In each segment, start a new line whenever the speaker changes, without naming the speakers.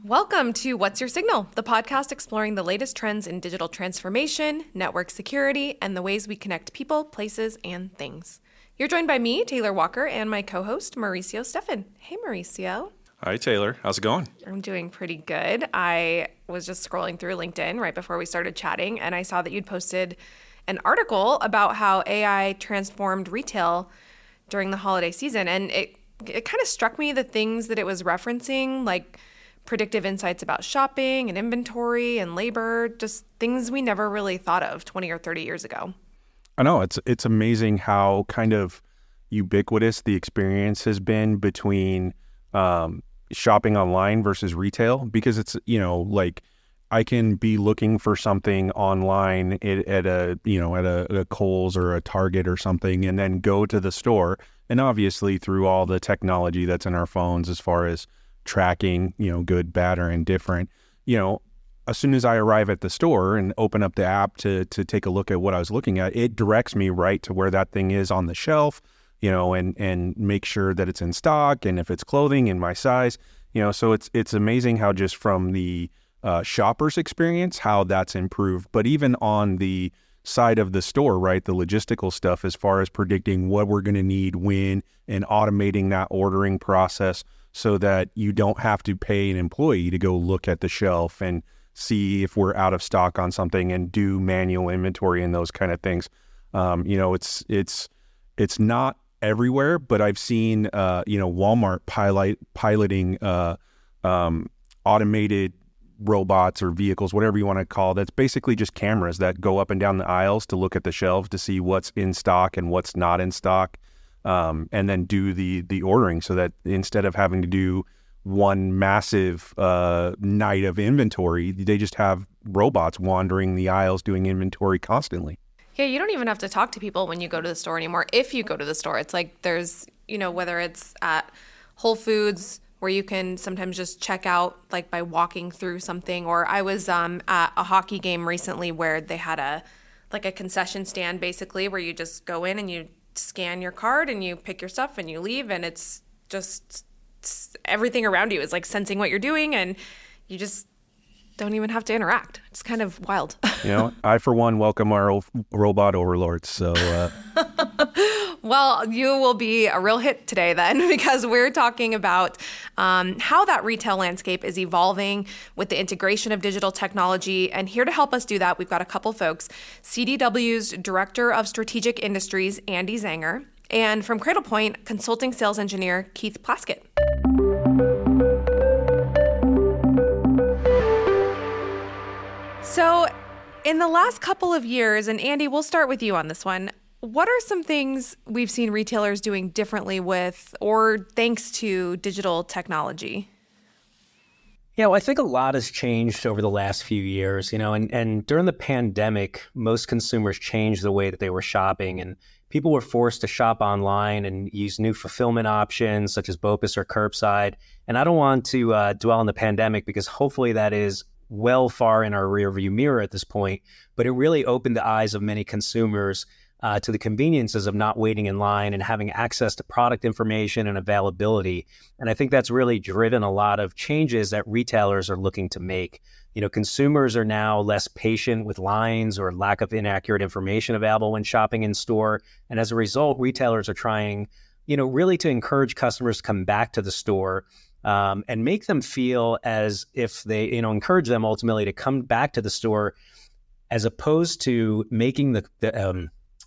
Welcome to What's Your Signal, the podcast exploring the latest trends in digital transformation, network security, and the ways we connect people, places, and things. You're joined by me, Taylor Walker, and my co-host, Mauricio Steffen. Hey, Mauricio.
Hi, Taylor. How's it going?
I'm doing pretty good. I was just scrolling through LinkedIn right before we started chatting, and I saw that you'd posted an article about how AI transformed retail during the holiday season. And it kind of struck me the things that it was referencing, like predictive insights about shopping and inventory and labor, just things we never really thought of 20 or 30 years ago.
I know it's amazing how kind of ubiquitous the experience has been between shopping online versus retail, because it's, like I can be looking for something online at a Kohl's or a Target or something, and then go to the store. And obviously through all the technology that's in our phones as far as tracking, good, bad, or indifferent, as soon as I arrive at the store and open up the app to take a look at what I was looking at, it directs me right to where that thing is on the shelf, and make sure that it's in stock, and if it's clothing in my size, so it's amazing how just from the shopper's experience, how that's improved. But even on the side of the store, right, the logistical stuff as far as predicting what we're going to need when, and automating that ordering process so that you don't have to pay an employee to go look at the shelf and see if we're out of stock on something and do manual inventory and those kind of things. It's not everywhere, but I've seen Walmart piloting automated robots or vehicles, whatever you want to call it. That's basically just cameras that go up and down the aisles to look at the shelves to see what's in stock and what's not in stock, and then do the ordering, so that instead of having to do one massive night of inventory, they just have robots wandering the aisles doing inventory constantly.
Yeah, you don't even have to talk to people when you go to the store anymore. If you go to the store, it's like there's, whether it's at Whole Foods, where you can sometimes just check out like by walking through something. Or I was at a hockey game recently where they had a concession stand basically, where you just go in and you scan your card and you pick your stuff and you leave, and it's just everything around you is like sensing what you're doing, and you just don't even have to interact. It's kind of wild.
I for one welcome our robot overlords. So
well, you will be a real hit today then, because we're talking about how that retail landscape is evolving with the integration of digital technology. And here to help us do that, we've got a couple folks. CDW's Director of Strategic Industries, Andy Zanger, and from Cradlepoint, Consulting Sales Engineer, Keith Plaskett. So in the last couple of years, and Andy, we'll start with you on this one, what are some things we've seen retailers doing differently with or thanks to digital technology?
Yeah, well, I think a lot has changed over the last few years, and during the pandemic, most consumers changed the way that they were shopping, and people were forced to shop online and use new fulfillment options such as BOPUS or curbside. And I don't want to dwell on the pandemic, because hopefully that is well far in our rearview mirror at this point, but it really opened the eyes of many consumers to the conveniences of not waiting in line and having access to product information and availability. And I think that's really driven a lot of changes that retailers are looking to make. Consumers are now less patient with lines or lack of inaccurate information available when shopping in store. And as a result, retailers are trying, really to encourage customers to come back to the store and make them feel as if they, encourage them ultimately to come back to the store, as opposed to making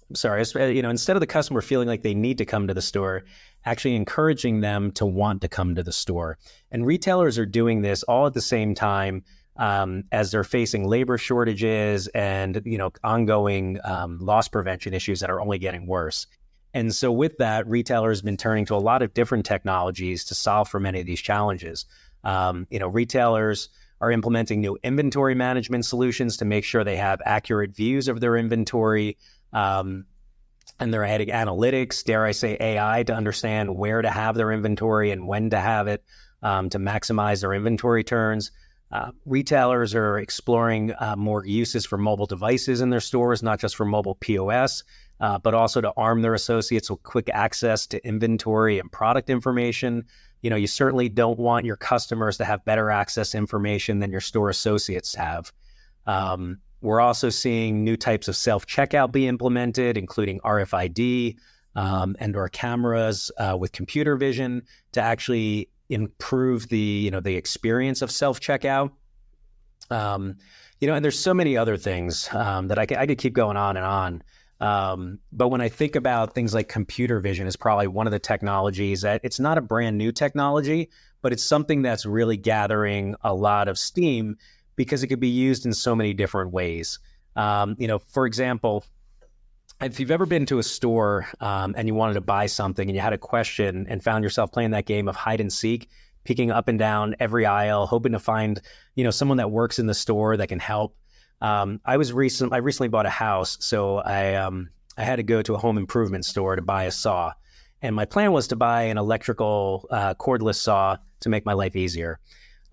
instead of the customer feeling like they need to come to the store, actually encouraging them to want to come to the store. And retailers are doing this all at the same time as they're facing labor shortages and, ongoing loss prevention issues that are only getting worse. And so with that, retailers have been turning to a lot of different technologies to solve for many of these challenges. Retailers are implementing new inventory management solutions to make sure they have accurate views of their inventory. And they're adding analytics, dare I say AI, to understand where to have their inventory and when to have it to maximize their inventory turns. Retailers are exploring more uses for mobile devices in their stores, not just for mobile POS, but also to arm their associates with quick access to inventory and product information. You certainly don't want your customers to have better access to information than your store associates have. We're also seeing new types of self-checkout be implemented, including RFID and/or cameras with computer vision to actually improve the experience of self-checkout. And there's so many other things that I could keep going on and on. But when I think about things like computer vision is probably one of the technologies that it's not a brand new technology, but it's something that's really gathering a lot of steam because it could be used in so many different ways. For example, if you've ever been to a store and you wanted to buy something and you had a question and found yourself playing that game of hide and seek, peeking up and down every aisle, hoping to find, someone that works in the store that can help. I recently bought a house, so I had to go to a home improvement store to buy a saw. And my plan was to buy an electrical cordless saw to make my life easier.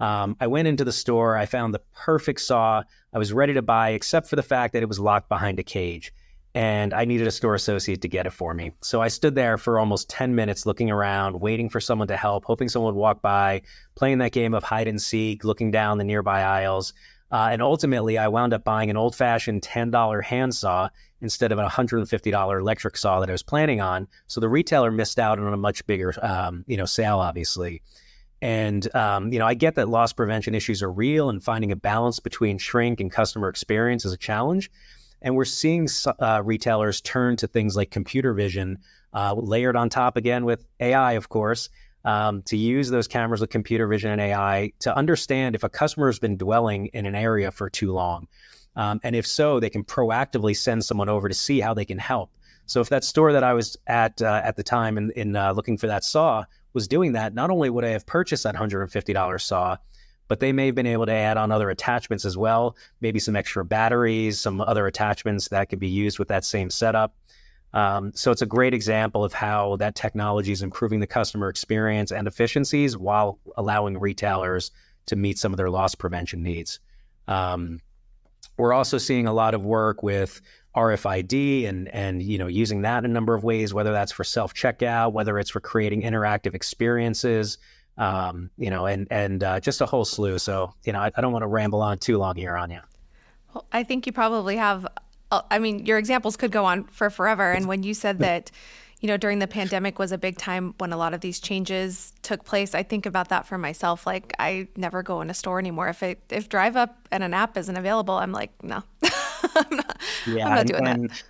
I went into the store, I found the perfect saw. I was ready to buy, except for the fact that it was locked behind a cage. And I needed a store associate to get it for me. So I stood there for almost 10 minutes looking around, waiting for someone to help, hoping someone would walk by, playing that game of hide and seek, looking down the nearby aisles. And ultimately, I wound up buying an old-fashioned $10 hand saw instead of a $150 electric saw that I was planning on. So the retailer missed out on a much bigger, sale, obviously. And, I get that loss prevention issues are real and finding a balance between shrink and customer experience is a challenge. And we're seeing retailers turn to things like computer vision, layered on top again with AI, of course, to use those cameras with computer vision and AI to understand if a customer has been dwelling in an area for too long. And if so, they can proactively send someone over to see how they can help. So if that store that I was at the time in looking for that saw was doing that, not only would I have purchased that $150 saw, but they may have been able to add on other attachments as well, maybe some extra batteries, some other attachments that could be used with that same setup. So it's a great example of how that technology is improving the customer experience and efficiencies while allowing retailers to meet some of their loss prevention needs. We're also seeing a lot of work with RFID and using that in a number of ways, whether that's for self-checkout, whether it's for creating interactive experiences, and just a whole slew. So, I don't want to ramble on too long here on you.
Well, I think you probably have, your examples could go on for forever. And when you said that, during the pandemic was a big time when a lot of these changes took place, I think about that for myself. Like, I never go in a store anymore. If Drive Up and an app isn't available, I'm like, no, I'm not doing that.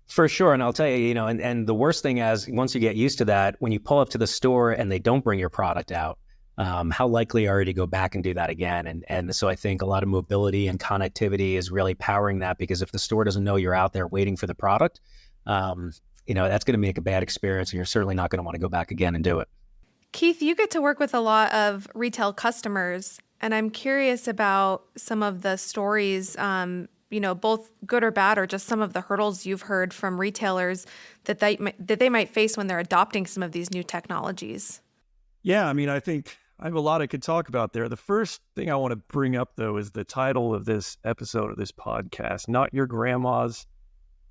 For sure. And I'll tell you, and the worst thing is once you get used to that, when you pull up to the store and they don't bring your product out, how likely are you to go back and do that again? And so I think a lot of mobility and connectivity is really powering that, because if the store doesn't know you're out there waiting for the product, that's going to make a bad experience, and you're certainly not going to want to go back again and do it.
Keith, you get to work with a lot of retail customers, and I'm curious about some of the stories, both good or bad, or just some of the hurdles you've heard from retailers that they might face when they're adopting some of these new technologies.
Yeah, I think I have a lot I could talk about there. The first thing I want to bring up, though, is the title of this episode of this podcast, Not Your Grandma's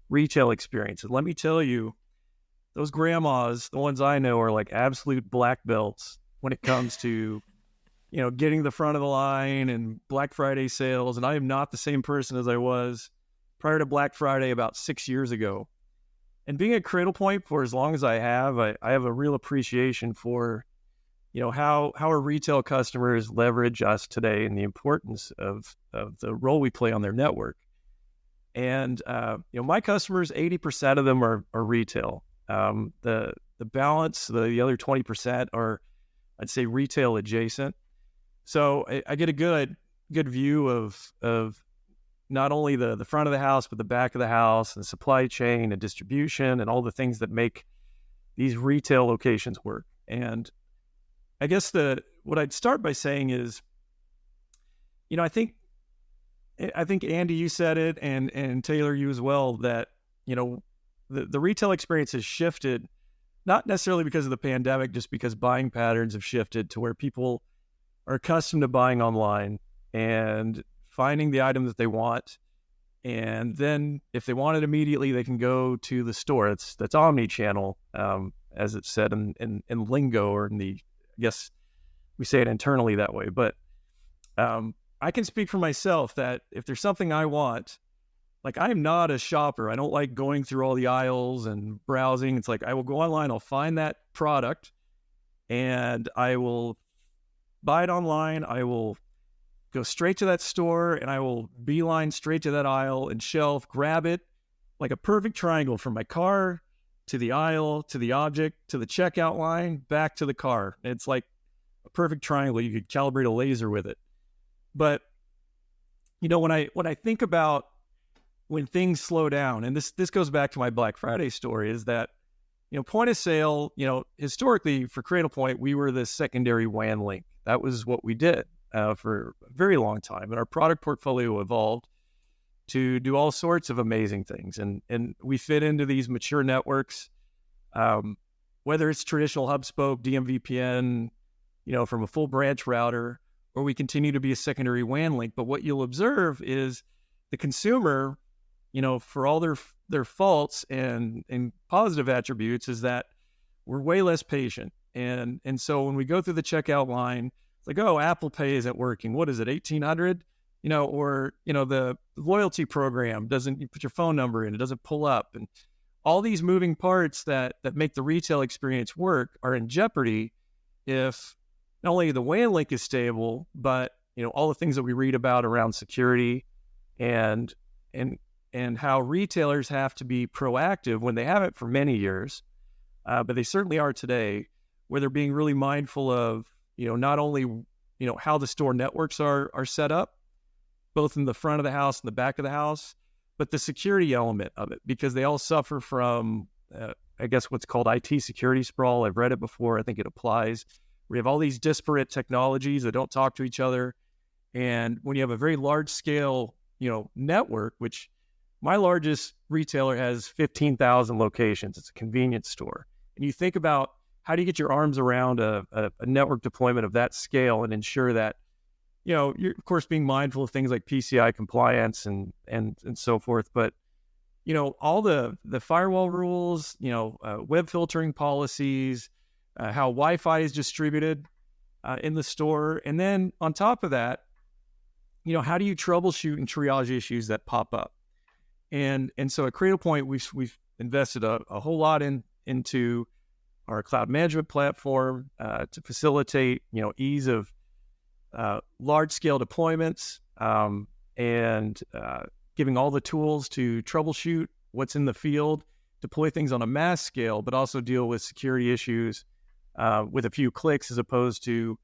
Retail Experience. And let me tell you, those grandmas, the ones I know, are like absolute black belts when it comes to getting the front of the line and Black Friday sales. And I am not the same person as I was prior to Black Friday about 6 years ago. And being at Cradle Point for as long as I have a real appreciation for, how our retail customers leverage us today and the importance of the role we play on their network. And, my customers, 80% of them are retail. The balance, the other 20% are, I'd say, retail adjacent. So I get a good view of not only the front of the house, but the back of the house and supply chain and distribution and all the things that make these retail locations work. And I guess what I'd start by saying is, I think Andy, you said it, and Taylor, you as well, that the retail experience has shifted, not necessarily because of the pandemic, just because buying patterns have shifted to where people are accustomed to buying online and finding the item that they want. And then if they want it immediately, they can go to the store. That's omni-channel, as it's said in lingo, or in the guess we say it internally that way. But I can speak for myself that if there's something I want, like I'm not a shopper. I don't like going through all the aisles and browsing. It's like I will go online, I'll find that product, and I will buy it online. I will go straight to that store, and I will beeline straight to that aisle and shelf, grab it like a perfect triangle from my car to the aisle, to the object, to the checkout line, back to the car. It's like a perfect triangle. You could calibrate a laser with it. But, when I think about when things slow down, and this goes back to my Black Friday story, is that, point of sale, historically for Cradlepoint, we were the secondary WAN link. That was what we did for a very long time. And our product portfolio evolved to do all sorts of amazing things. And we fit into these mature networks, whether it's traditional hub spoke, DMVPN, from a full branch router, or we continue to be a secondary WAN link. But what you'll observe is the consumer, for all their faults and positive attributes, is that we're way less patient. And so when we go through the checkout line, it's like, oh, Apple Pay isn't working. What is it, 1,800? Or the loyalty program doesn't, you put your phone number in, it doesn't pull up. And all these moving parts that make the retail experience work are in jeopardy if not only the WAN link is stable, but all the things that we read about around security and how retailers have to be proactive when they haven't for many years, but they certainly are today, where they're being really mindful of not only how the store networks are set up, both in the front of the house and the back of the house, but the security element of it, because they all suffer from, I guess, what's called IT security sprawl. I've read it before. I think it applies. We have all these disparate technologies that don't talk to each other. And when you have a very large scale, network, which my largest retailer has 15,000 locations. It's a convenience store. And you think about how do you get your arms around a network deployment of that scale and ensure that, you're of course being mindful of things like PCI compliance and so forth. But, all the firewall rules, web filtering policies, how Wi-Fi is distributed in the store. And then on top of that, how do you troubleshoot and triage issues that pop up? And so at Cradlepoint, we've invested a whole lot into our cloud management platform to facilitate, ease of large-scale deployments and giving all the tools to troubleshoot what's in the field, deploy things on a mass scale, but also deal with security issues with a few clicks, as opposed to,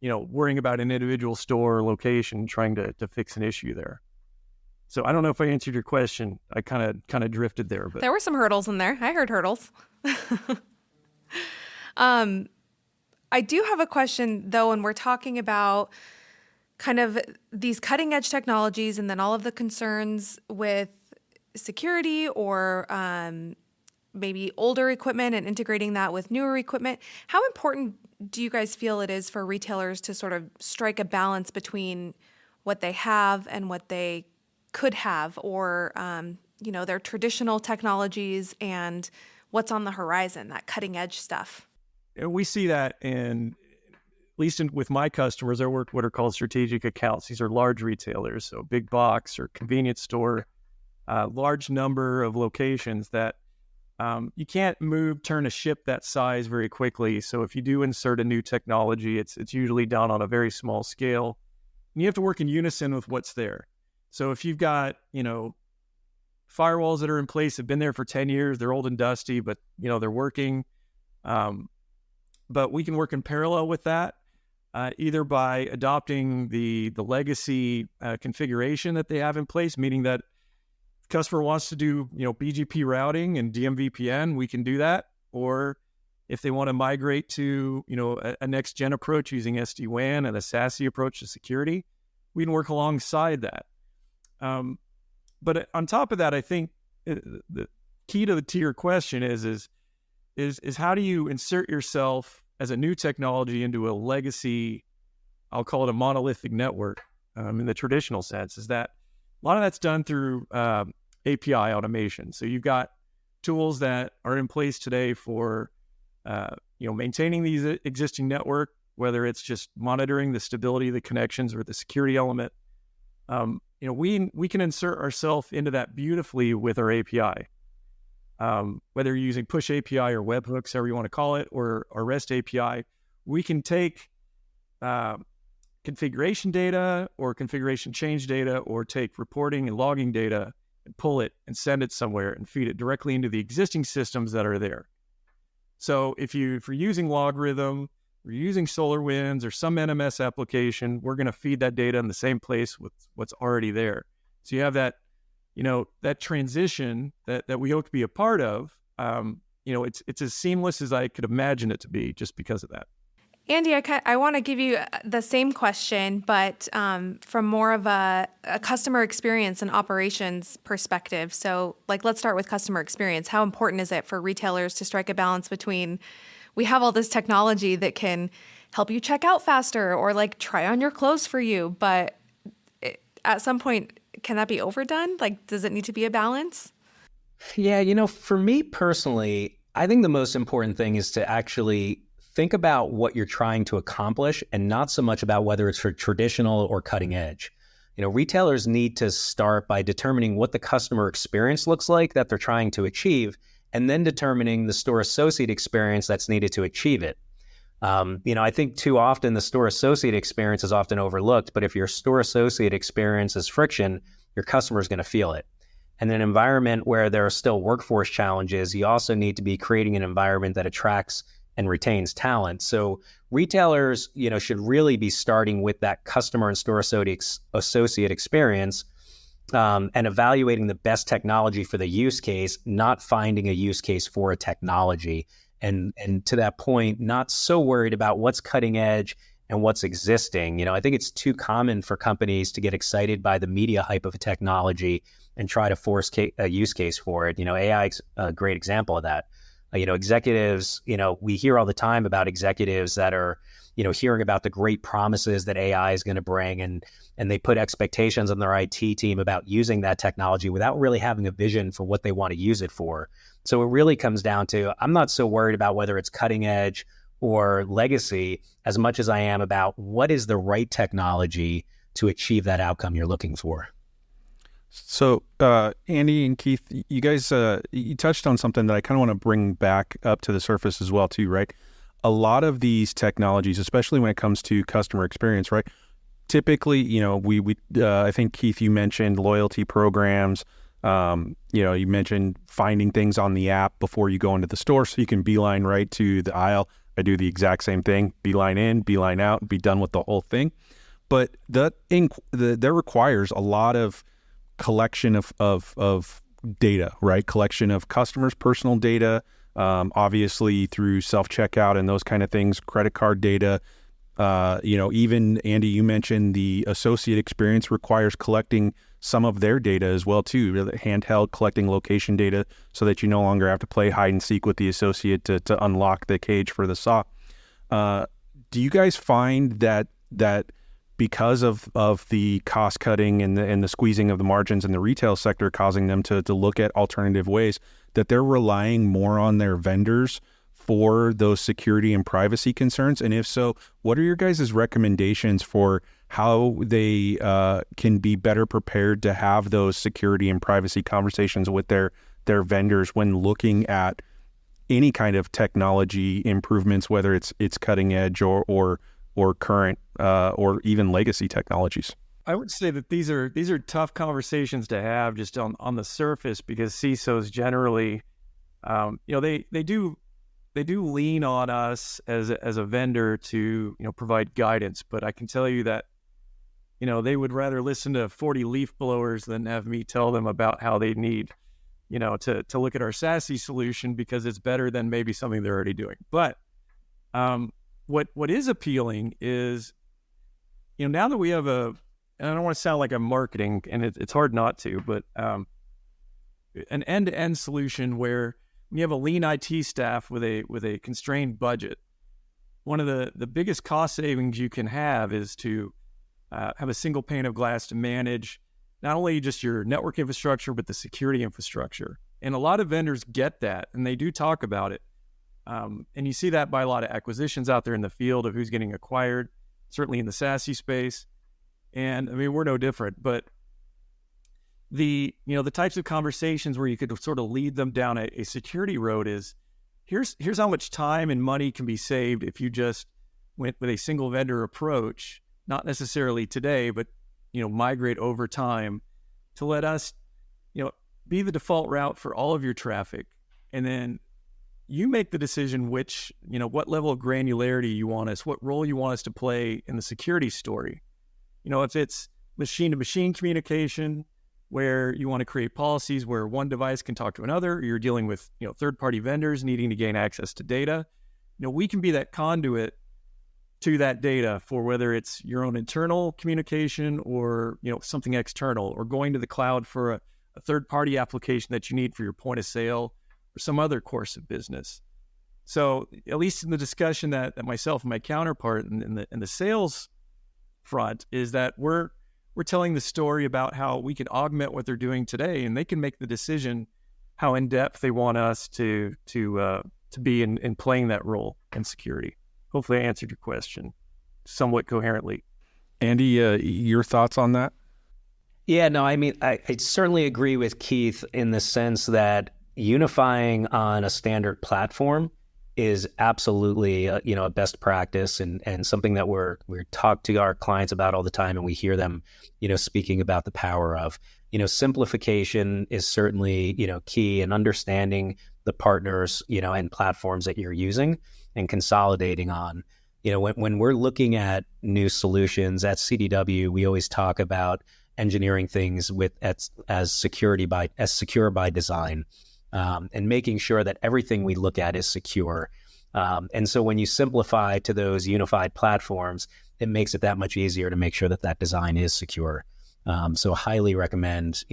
worrying about an individual store or location trying to fix an issue there. So I don't know if I answered your question. I kind of drifted there, but
there were some hurdles in there. I heard hurdles. I do have a question though, and we're talking about kind of these cutting edge technologies and then all of the concerns with security or maybe older equipment and integrating that with newer equipment. How important do you guys feel it is for retailers to sort of strike a balance between what they have and what they could have, or, their traditional technologies and what's on the horizon, that cutting edge stuff?
We see that with my customers, I work what are called strategic accounts. These are large retailers, so big box or convenience store, large number of locations that you can't turn a ship that size very quickly. So if you do insert a new technology, it's usually done on a very small scale. And you have to work in unison with what's there. So if you've got, firewalls that are in place, have been there for 10 years, they're old and dusty, but, they're working. But we can work in parallel with that, either by adopting the legacy configuration that they have in place, meaning that if the customer wants to do, BGP routing and DMVPN, we can do that. Or if they want to migrate to, a next-gen approach using SD-WAN and a SASE approach to security, we can work alongside that. But on top of that, I think the key to your question is how do you insert yourself as a new technology into a legacy, I'll call it a monolithic network in the traditional sense, is that a lot of that's done through API automation. So you've got tools that are in place today for maintaining these existing network, whether it's just monitoring the stability of the connections or the security element. We can insert ourselves into that beautifully with our API. Whether you're using push API or webhooks, however you want to call it, or REST API, we can take configuration data or configuration change data, or take reporting and logging data and pull it and send it somewhere and feed it directly into the existing systems that are there. So if you're using Logarithm, or you're using SolarWinds or some NMS application, we're going to feed that data in the same place with what's already there. So you have that, that transition that we hope to be a part of. It's as seamless as I could imagine it to be, just because of that.
Andy, I want to give you the same question, but from more of a customer experience and operations perspective. So, let's start with customer experience. How important is it for retailers to strike a balance between, we have all this technology that can help you check out faster or try on your clothes for you, but at some point, can that be overdone? Does it need to be a balance?
Yeah, for me personally, I think the most important thing is to actually think about what you're trying to accomplish, and not so much about whether it's for traditional or cutting edge. Retailers need to start by determining what the customer experience looks like that they're trying to achieve, and then determining the store associate experience that's needed to achieve it. I think too often the store associate experience is often overlooked, but if your store associate experience is friction, your customer is going to feel it. And in an environment where there are still workforce challenges, you also need to be creating an environment that attracts and retains talent. So retailers, should really be starting with that customer and store associate experience, and evaluating the best technology for the use case, not finding a use case for a technology. And to that point, not so worried about what's cutting edge and what's existing. I think it's too common for companies to get excited by the media hype of a technology and try to force a use case for it. AI is a great example of that. Executives, we hear all the time about executives that are, hearing about the great promises that AI is going to bring, and they put expectations on their IT team about using that technology without really having a vision for what they want to use it for. So it really comes down to, I'm not so worried about whether it's cutting edge or legacy as much as I am about what is the right technology to achieve that outcome you're looking for.
So, Andy and Keith, you guys, you touched on something that I kind of want to bring back up to the surface as well, too, right? A lot of these technologies, especially when it comes to customer experience, right? Typically, I think, Keith, you mentioned loyalty programs. You mentioned finding things on the app before you go into the store so you can beeline right to the aisle. I do the exact same thing, beeline in, beeline out, be done with the whole thing. But that requires a lot of collection of data, right? Collection of customers' personal data, obviously through self-checkout and those kind of things, credit card data. Even Andy, you mentioned the associate experience requires collecting some of their data as well too, handheld collecting location data so that you no longer have to play hide and seek with the associate to unlock the cage for the saw. Do you guys find that because of the cost cutting and the squeezing of the margins in the retail sector causing them to look at alternative ways, that they're relying more on their vendors for those security and privacy concerns? And if so, what are your guys' recommendations for how they can be better prepared to have those security and privacy conversations with their vendors when looking at any kind of technology improvements, whether it's cutting edge or current or even legacy technologies?
I would say that these are tough conversations to have just on the surface, because CISOs generally, they do lean on us as a vendor to provide guidance. But I can tell you that they would rather listen to 40 leaf blowers than have me tell them about how they need to look at our SASE solution, because it's better than maybe something they're already doing. But what is appealing is, now that we have and I don't want to sound like I'm marketing, and it's hard not to, but an end-to-end solution where when you have a lean IT staff with a constrained budget, one of the biggest cost savings you can have is to have a single pane of glass to manage not only just your network infrastructure, but the security infrastructure. And a lot of vendors get that, and they do talk about it. And you see that by a lot of acquisitions out there in the field of who's getting acquired, certainly in the SASE space. And I mean, we're no different, but the types of conversations where you could sort of lead them down a security road is here's how much time and money can be saved if you just went with a single vendor approach, not necessarily today, but migrate over time to let us be the default route for all of your traffic. And then you make the decision which, what level of granularity you want us, what role you want us to play in the security story. If it's machine to machine communication, where you want to create policies where one device can talk to another, or you're dealing with, third-party vendors needing to gain access to data, we can be that conduit to that data for whether it's your own internal communication or, something external, or going to the cloud for a third-party application that you need for your point of sale or some other course of business. So at least in the discussion that myself and my counterpart in the sales front is that we're telling the story about how we can augment what they're doing today, and they can make the decision how in depth they want us to be in playing that role in security. Hopefully I answered your question somewhat coherently.
Andy, your thoughts on that?
Yeah, no, I mean, I certainly agree with Keith in the sense that unifying on a standard platform is absolutely a best practice and something that we're talk to our clients about all the time, and we hear them speaking about the power of simplification is certainly key, and understanding the partners and platforms that you're using and consolidating on. When we're looking at new solutions at CDW, we always talk about engineering things as secure by design. And making sure that everything we look at is secure. And so when you simplify to those unified platforms, it makes it that much easier to make sure that design is secure. So highly recommend,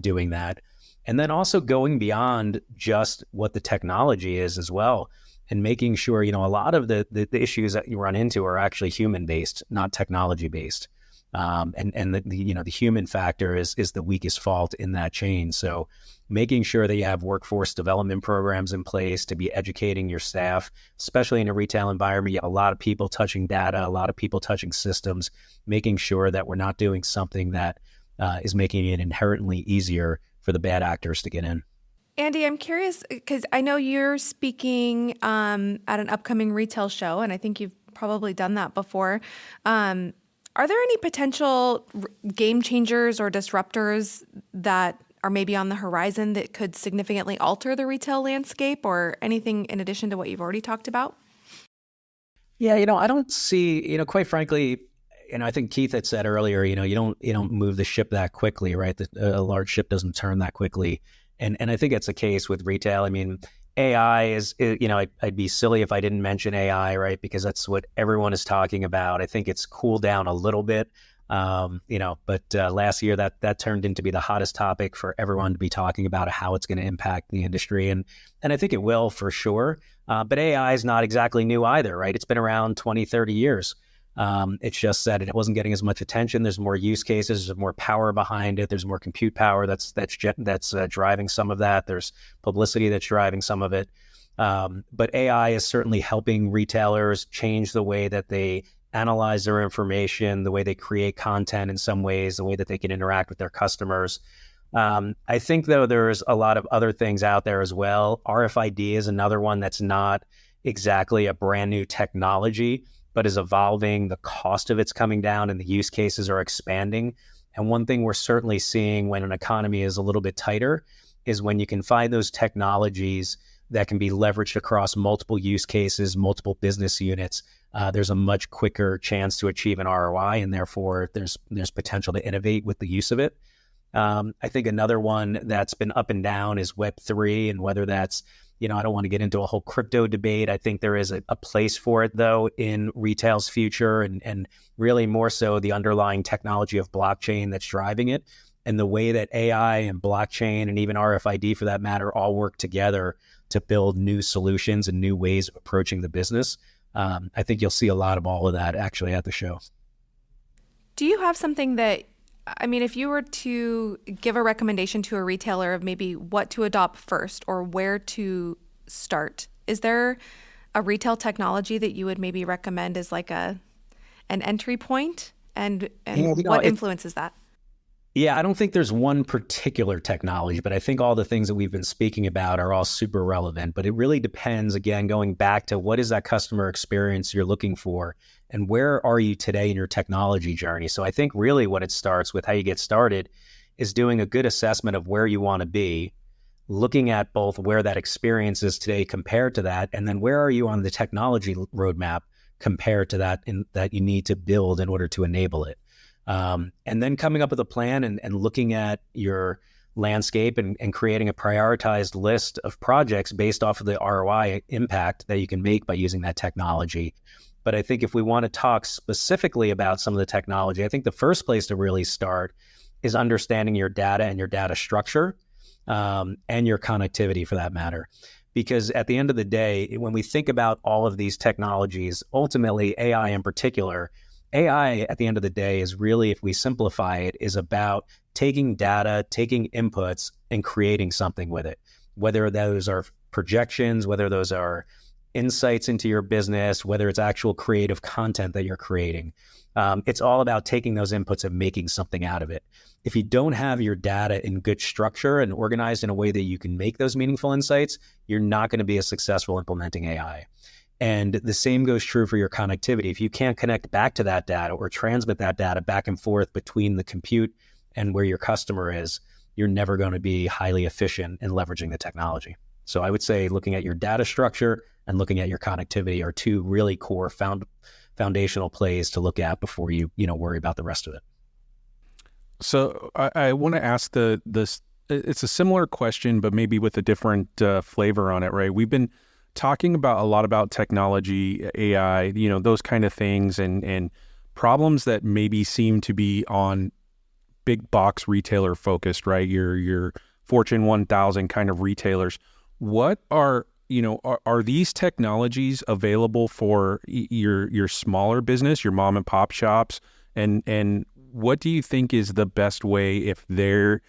doing that. And then also going beyond just what the technology is as well, and making sure, a lot of the issues that you run into are actually human-based, not technology-based. And the human factor is the weakest fault in that chain. So making sure that you have workforce development programs in place to be educating your staff, especially in a retail environment. You have a lot of people touching data, a lot of people touching systems, making sure that we're not doing something that is making it inherently easier for the bad actors to get in.
Andy, I'm curious because I know you're speaking at an upcoming retail show, and I think you've probably done that before. Are there any potential game changers or disruptors that are maybe on the horizon that could significantly alter the retail landscape, or anything in addition to what you've already talked about?
Yeah, I don't see, quite frankly, I think Keith had said earlier, you don't move the ship that quickly, right? A large ship doesn't turn that quickly. And I think it's the case with retail. I mean, AI is, I'd be silly if I didn't mention AI, right? Because that's what everyone is talking about. I think it's cooled down a little bit, but last year that turned into be the hottest topic for everyone to be talking about how it's going to impact the industry. And I think it will for sure. But AI is not exactly new either, right? It's been around 20, 30 years. It's just that it wasn't getting as much attention. There's more use cases, there's more power behind it. There's more compute power that's driving some of that. There's publicity that's driving some of it. But AI is certainly helping retailers change the way that they analyze their information, the way they create content in some ways, the way that they can interact with their customers. I think, though, there's a lot of other things out there as well. RFID is another one that's not exactly a brand new technology, but is evolving. The cost of it's coming down and the use cases are expanding. And one thing we're certainly seeing when an economy is a little bit tighter is when you can find those technologies that can be leveraged across multiple use cases, multiple business units, there's a much quicker chance to achieve an ROI, and therefore there's potential to innovate with the use of it. I think another one that's been up and down is Web3, and whether that's, I don't want to get into a whole crypto debate. I think there is a place for it, though, in retail's future, and really more so the underlying technology of blockchain that's driving it, and the way that AI and blockchain and even RFID, for that matter, all work together to build new solutions and new ways of approaching the business. I think you'll see a lot of all of that actually at the show.
Do you have something that, if you were to give a recommendation to a retailer of maybe what to adopt first or where to start Is there a retail technology that you would maybe recommend as like an entry point? And what influences that?
Yeah, I don't think there's one particular technology, but I think all the things that we've been speaking about are all super relevant. But it really depends, again, going back to what is that customer experience you're looking for and where are you today in your technology journey? So I think really what it starts with, how you get started, is doing a good assessment of where you want to be, looking at both where that experience is today compared to that, and then where are you on the technology roadmap compared to that that you need to build in order to enable it. And then coming up with a plan and looking at your landscape and creating a prioritized list of projects based off of the ROI impact that you can make by using that technology. But I think if we want to talk specifically about some of the technology, I think the first place to really start is understanding your data and your data structure, and your connectivity for that matter. Because at the end of the day, when we think about all of these technologies, ultimately AI in particular, AI at the end of the day is really, if we simplify it, is about taking data, taking inputs, and creating something with it. Whether those are projections, whether those are insights into your business, whether it's actual creative content that you're creating. It's all about taking those inputs and making something out of it. If you don't have your data in good structure and organized in a way that you can make those meaningful insights, you're not going to be as successful implementing AI. And the same goes true for your connectivity. If you can't connect back to that data or transmit that data back and forth between the compute and where your customer is, you're never going to be highly efficient in leveraging the technology. So I would say looking at your data structure and looking at your connectivity are two really core foundational plays to look at before you worry about the rest of it.
So I want to ask this. It's a similar question, but maybe with a different flavor on it, right? We've been talking a lot about technology, AI, those kind of things, and problems that maybe seem to be on big box retailer focused, right? Your Fortune 1000 kind of retailers. What are these technologies available for your smaller business, your mom and pop shops? And what do you think is the best way if they're,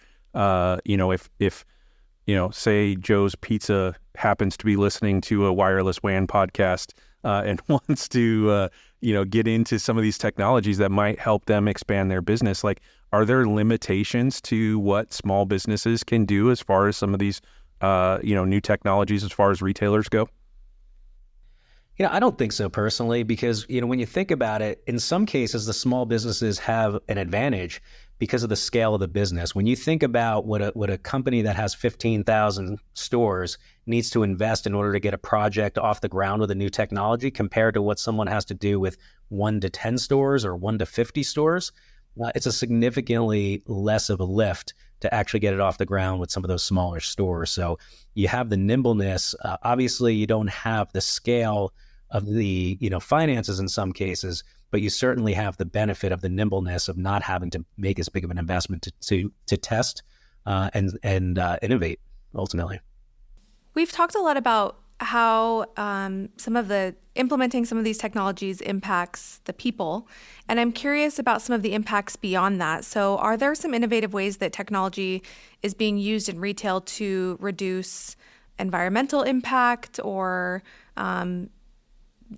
say Joe's Pizza happens to be listening to a wireless WAN podcast and wants to, get into some of these technologies that might help them expand their business? Like, are there limitations to what small businesses can do as far as some of these, new technologies as far as retailers go?
I don't think so personally, because, when you think about it, in some cases, the small businesses have an advantage because of the scale of the business. When you think about what a company that has 15,000 stores needs to invest in order to get a project off the ground with a new technology compared to what someone has to do with 1 to 10 stores or 1 to 50 stores, it's a significantly less of a lift to actually get it off the ground with some of those smaller stores. So you have the nimbleness. Obviously, you don't have the scale of the finances in some cases, but you certainly have the benefit of the nimbleness of not having to make as big of an investment to test and innovate ultimately.
We've talked a lot about how implementing some of these technologies impacts the people, and I'm curious about some of the impacts beyond that. So are there some innovative ways that technology is being used in retail to reduce environmental impact or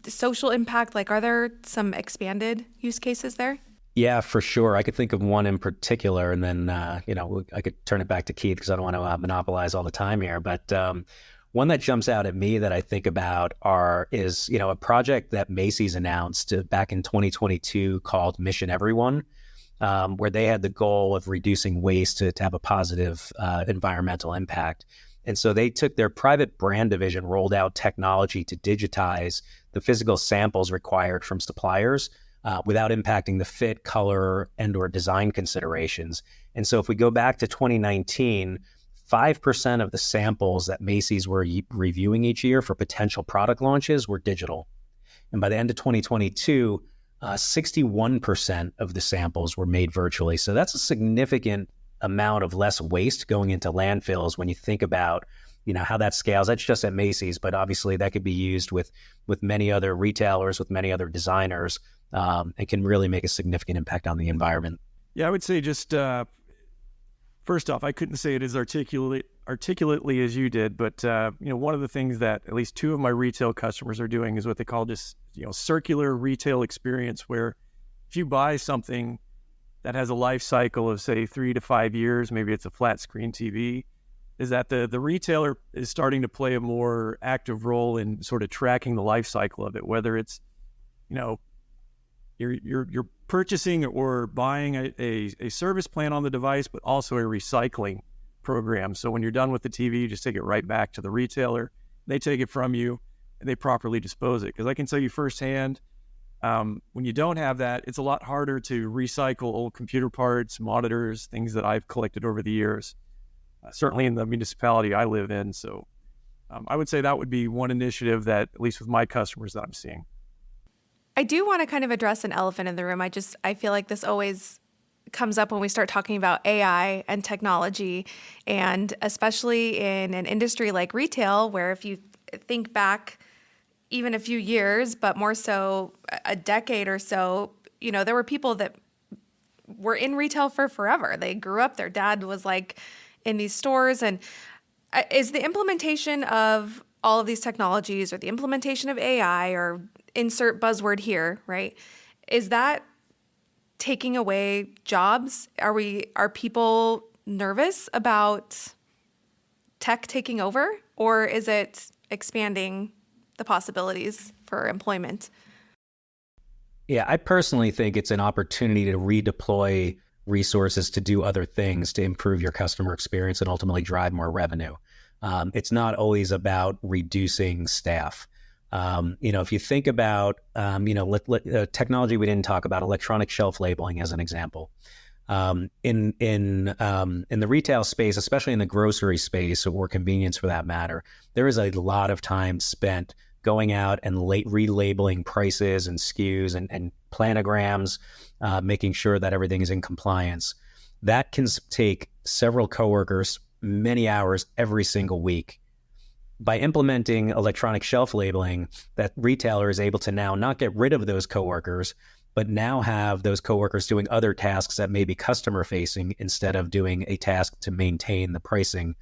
social impact? Like, are there some expanded use cases there?
Yeah, for sure. I could think of one in particular, and then, I could turn it back to Keith because I don't want to monopolize all the time here. But one that jumps out at me that I think about is a project that Macy's announced back in 2022 called Mission Everyone, where they had the goal of reducing waste to have a positive environmental impact. And so they took their private brand division, rolled out technology to digitize the physical samples required from suppliers without impacting the fit, color, and or design considerations. And so if we go back to 2019, 5% of the samples that Macy's were reviewing each year for potential product launches were digital. And by the end of 2022, 61% of the samples were made virtually. So that's a significant amount of less waste going into landfills when you think about how that scales. That's just at Macy's, but obviously that could be used with many other retailers, with many other designers, and can really make a significant impact on the environment.
Yeah, I would say just First off, I couldn't say it as articulately as you did, but one of the things that at least two of my retail customers are doing is what they call just circular retail experience, where if you buy something that has a life cycle of say 3 to 5 years, maybe it's a flat screen TV, is that the retailer is starting to play a more active role in sort of tracking the life cycle of it, whether it's you're purchasing or buying a service plan on the device, but also a recycling program. So when you're done with the TV, you just take it right back to the retailer. They take it from you and they properly dispose it. Because I can tell you firsthand, when you don't have that, it's a lot harder to recycle old computer parts, monitors, things that I've collected over the years, certainly in the municipality I live in. So I would say that would be one initiative that, at least with my customers, that I'm seeing.
I do want to kind of address an elephant in the room. I feel like this always comes up when we start talking about AI and technology, and especially in an industry like retail, where if you think back even a few years, but more so a decade or so, there were people that were in retail for forever. They grew up, their dad was like in these stores. And is the implementation of all of these technologies, or the implementation of AI, or insert buzzword here, right? Is that taking away jobs? Are people nervous about tech taking over, or is it expanding the possibilities for employment?
Yeah, I personally think it's an opportunity to redeploy resources to do other things to improve your customer experience and ultimately drive more revenue. It's not always about reducing staff. If you think about, technology we didn't talk about, electronic shelf labeling as an example. In the retail space, especially in the grocery space, or convenience for that matter, there is a lot of time spent going out and relabeling prices and SKUs and planograms, making sure that everything is in compliance. That can take several coworkers, many hours every single week. By implementing electronic shelf labeling, that retailer is able to now not get rid of those coworkers, but now have those coworkers doing other tasks that may be customer facing instead of doing a task to maintain the pricing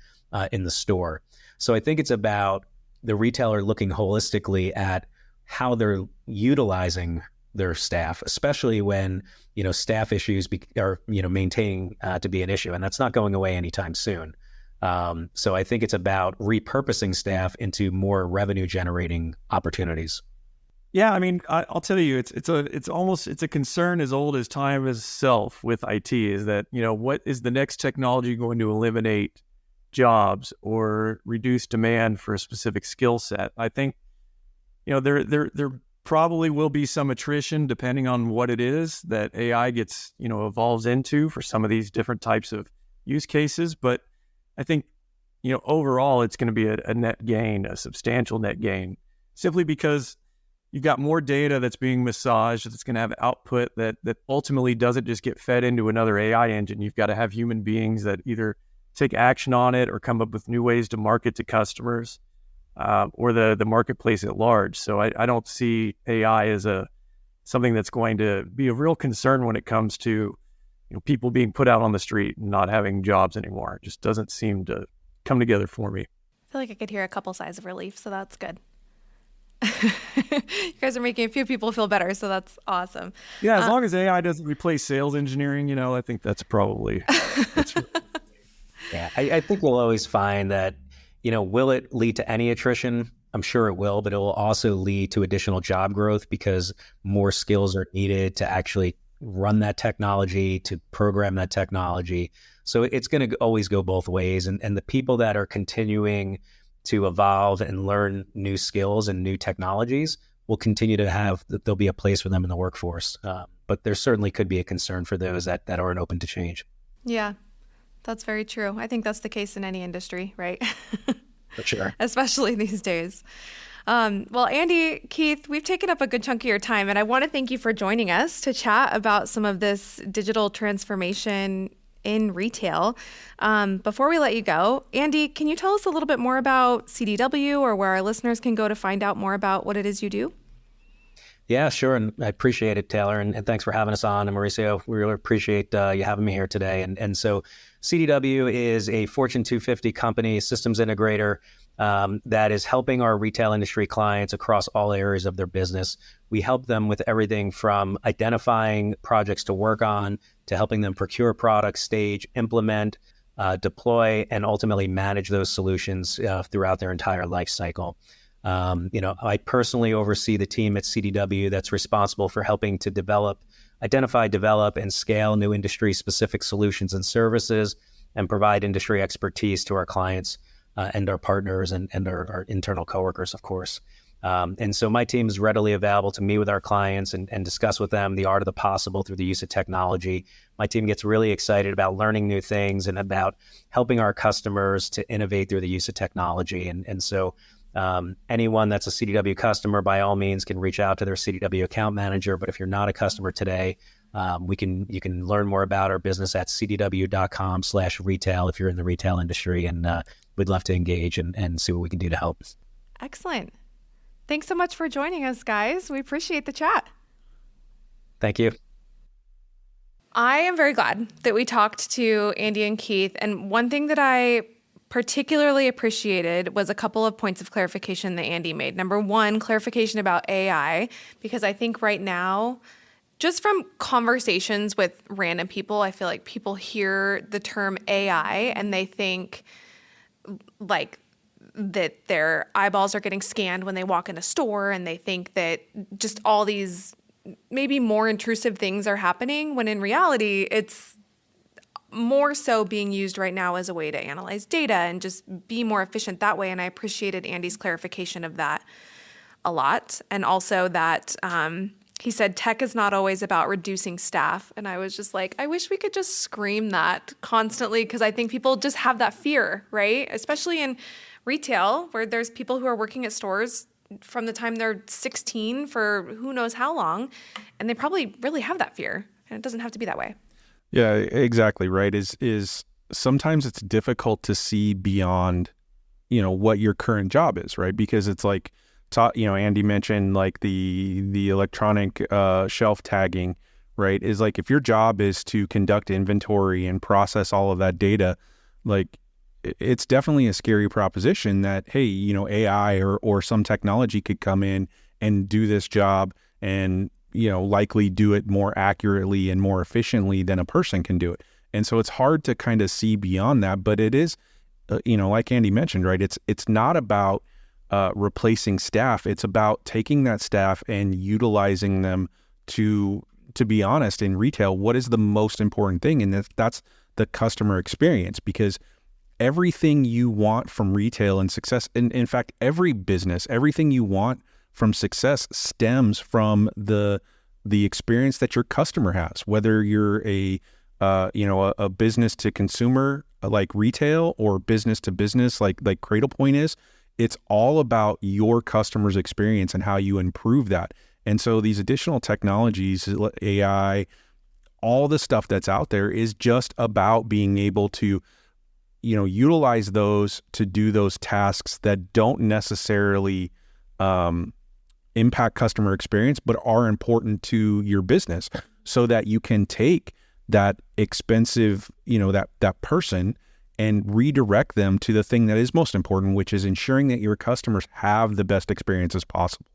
in the store. So I think it's about the retailer looking holistically at how they're utilizing their staff, especially when staff issues are maintaining to be an issue, and that's not going away anytime soon. So I think it's about repurposing staff into more revenue generating opportunities.
Yeah, I mean, I'll tell you, it's a concern as old as time itself with IT, is that, what is the next technology going to eliminate jobs or reduce demand for a specific skill set? I think, there probably will be some attrition depending on what it is that AI gets, evolves into for some of these different types of use cases. But I think, overall, it's going to be a net gain, a substantial net gain, simply because you've got more data that's being massaged, that's going to have output that ultimately doesn't just get fed into another AI engine. You've got to have human beings that either take action on it or come up with new ways to market to customers, or the marketplace at large. So I don't see AI as something that's going to be a real concern when it comes to people being put out on the street and not having jobs anymore. It just doesn't seem to come together for me.
I feel like I could hear a couple sighs of relief, so that's good. You guys are making a few people feel better, so that's awesome.
Yeah, as long as AI doesn't replace sales engineering, I think that's probably...
Yeah, I think we'll always find that, will it lead to any attrition? I'm sure it will, but it will also lead to additional job growth because more skills are needed to actually run that technology, to program that technology. So it's going to always go both ways. And the people that are continuing to evolve and learn new skills and new technologies will continue to there'll be a place for them in the workforce. But there certainly could be a concern for those that aren't open to change.
Yeah, that's very true. I think that's the case in any industry, right?
For sure.
Especially these days. Well, Andy, Keith, we've taken up a good chunk of your time, and I want to thank you for joining us to chat about some of this digital transformation in retail. Before we let you go, Andy, can you tell us a little bit more about CDW, or where our listeners can go to find out more about what it is you do?
Yeah, sure. And I appreciate it, Taylor. And thanks for having us on. And Mauricio, we really appreciate you having me here today. And so CDW is a Fortune 250 company, systems integrator that is helping our retail industry clients across all areas of their business. We help them with everything from identifying projects to work on to helping them procure products, stage, implement, deploy, and ultimately manage those solutions throughout their entire life cycle. I personally oversee the team at CDW that's responsible for helping to identify, develop, and scale new industry-specific solutions and services and provide industry expertise to our clients and our partners and our internal coworkers, of course. And so my team is readily available to meet with our clients and discuss with them the art of the possible through the use of technology. My team gets really excited about learning new things and about helping our customers to innovate through the use of technology. And so anyone that's a CDW customer, by all means, can reach out to their CDW account manager. But if you're not a customer today, you can learn more about our business at cdw.com/retail if you're in the retail industry. And we'd love to engage and see what we can do to help.
Excellent. Thanks so much for joining us, guys. We appreciate the chat.
Thank you.
I am very glad that we talked to Andy and Keith. And one thing that I particularly appreciated was a couple of points of clarification that Andy made. Number one, clarification about AI, because I think right now, just from conversations with random people, I feel like people hear the term AI and they think like that their eyeballs are getting scanned when they walk in a store, and they think that just all these maybe more intrusive things are happening, when in reality, it's more so being used right now as a way to analyze data and just be more efficient that way. And I appreciated Andy's clarification of that a lot. And also that he said tech is not always about reducing staff. And I was just like, I wish we could just scream that constantly, because I think people just have that fear, right? Especially in retail, where there's people who are working at stores from the time they're 16 for who knows how long. And they probably really have that fear. And it doesn't have to be that way.
Yeah, exactly right. Is sometimes it's difficult to see beyond, what your current job is, right? Because it's like, Andy mentioned like the electronic shelf tagging, right? Is like if your job is to conduct inventory and process all of that data, like it's definitely a scary proposition that, hey, AI or some technology could come in and do this job and likely do it more accurately and more efficiently than a person can do it. And so it's hard to kind of see beyond that, but it is, like Andy mentioned, right? It's not about replacing staff. It's about taking that staff and utilizing them to be honest, in retail, what is the most important thing? And that's the customer experience, because everything you want from retail and success, and in fact, every business, everything you want from success stems from the experience that your customer has, whether you're a business to consumer like retail or business to business like Cradlepoint is. It's all about your customer's experience and how you improve that. And so these additional technologies, AI, all the stuff that's out there is just about being able to utilize those to do those tasks that don't necessarily impact customer experience, but are important to your business, so that you can take that expensive, that person and redirect them to the thing that is most important, which is ensuring that your customers have the best experiences possible.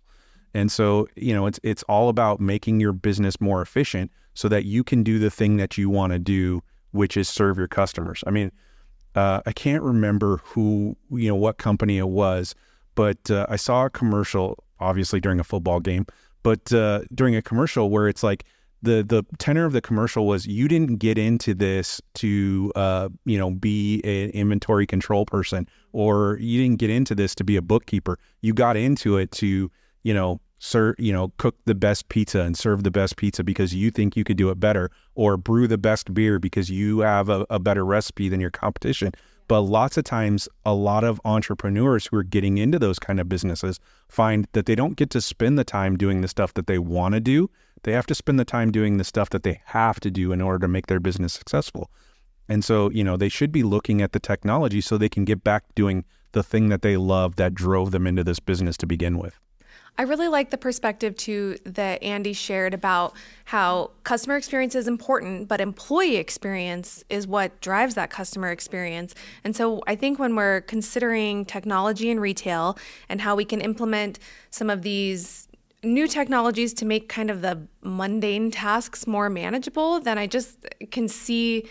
And so, it's all about making your business more efficient so that you can do the thing that you want to do, which is serve your customers. I mean, I can't remember what company it was, but I saw a commercial, obviously during a football game, but during a commercial where it's like the tenor of the commercial was, you didn't get into this to be an inventory control person, or you didn't get into this to be a bookkeeper. You got into it to cook the best pizza and serve the best pizza because you think you could do it better, or brew the best beer because you have a better recipe than your competition. But lots of times, a lot of entrepreneurs who are getting into those kind of businesses find that they don't get to spend the time doing the stuff that they want to do. They have to spend the time doing the stuff that they have to do in order to make their business successful. And so, they should be looking at the technology so they can get back doing the thing that they love that drove them into this business to begin with.
I really like the perspective too that Andy shared about how customer experience is important, but employee experience is what drives that customer experience. And so I think when we're considering technology in retail and how we can implement some of these new technologies to make kind of the mundane tasks more manageable, then I just can see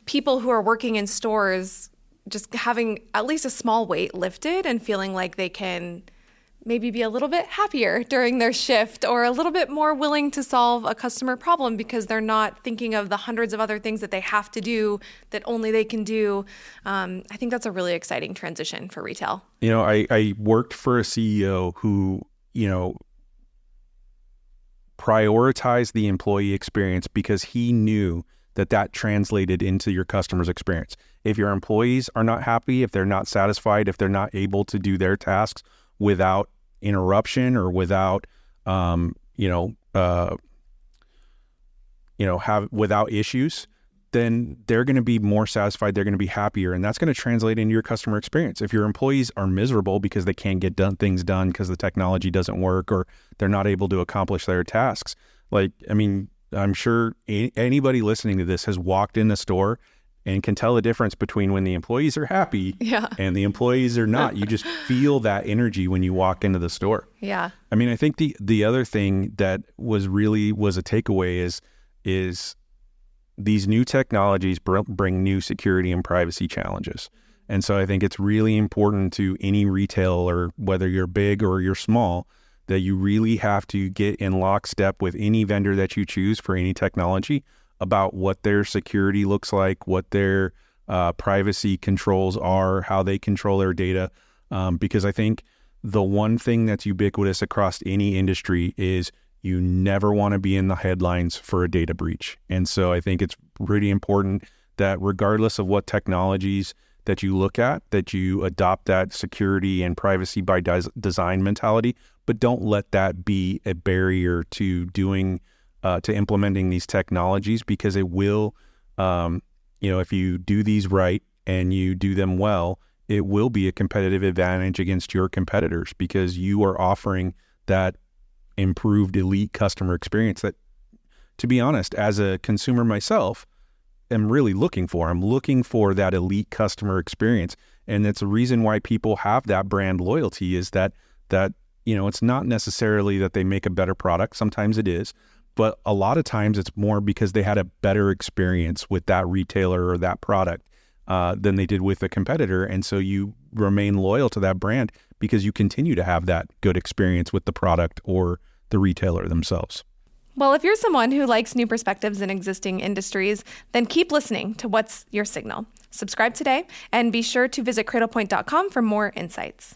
people who are working in stores just having at least a small weight lifted and feeling like they can maybe be a little bit happier during their shift or a little bit more willing to solve a customer problem because they're not thinking of the hundreds of other things that they have to do that only they can do. I think that's a really exciting transition for retail.
You know, I worked for a CEO who, prioritized the employee experience because he knew that translated into your customer's experience. If your employees are not happy, if they're not satisfied, if they're not able to do their tasks without interruption or without, without issues, then they're going to be more satisfied. They're going to be happier, and that's going to translate into your customer experience. If your employees are miserable because they can't get things done because the technology doesn't work or they're not able to accomplish their tasks, I'm sure anybody listening to this has walked in the store and can tell the difference between when the employees are happy and the employees are not. You just feel that energy when you walk into the store.
Yeah.
I think the other thing that was a takeaway is these new technologies bring new security and privacy challenges. And so I think it's really important to any retailer, whether you're big or you're small, that you really have to get in lockstep with any vendor that you choose for any technology about what their security looks like, what their privacy controls are, how they control their data. Because I think the one thing that's ubiquitous across any industry is you never want to be in the headlines for a data breach. And so I think it's pretty important that regardless of what technologies that you look at, that you adopt that security and privacy by design mentality, but don't let that be a barrier to implementing these technologies, because it will, if you do these right and you do them well, it will be a competitive advantage against your competitors because you are offering that improved elite customer experience that, to be honest, as a consumer myself, am really looking for. I'm looking for that elite customer experience. And that's the reason why people have that brand loyalty is that it's not necessarily that they make a better product. Sometimes it is, but a lot of times it's more because they had a better experience with that retailer or that product than they did with a competitor. And so you remain loyal to that brand because you continue to have that good experience with the product or the retailer themselves.
Well, if you're someone who likes new perspectives in existing industries, then keep listening to What's Your Signal. Subscribe today and be sure to visit cradlepoint.com for more insights.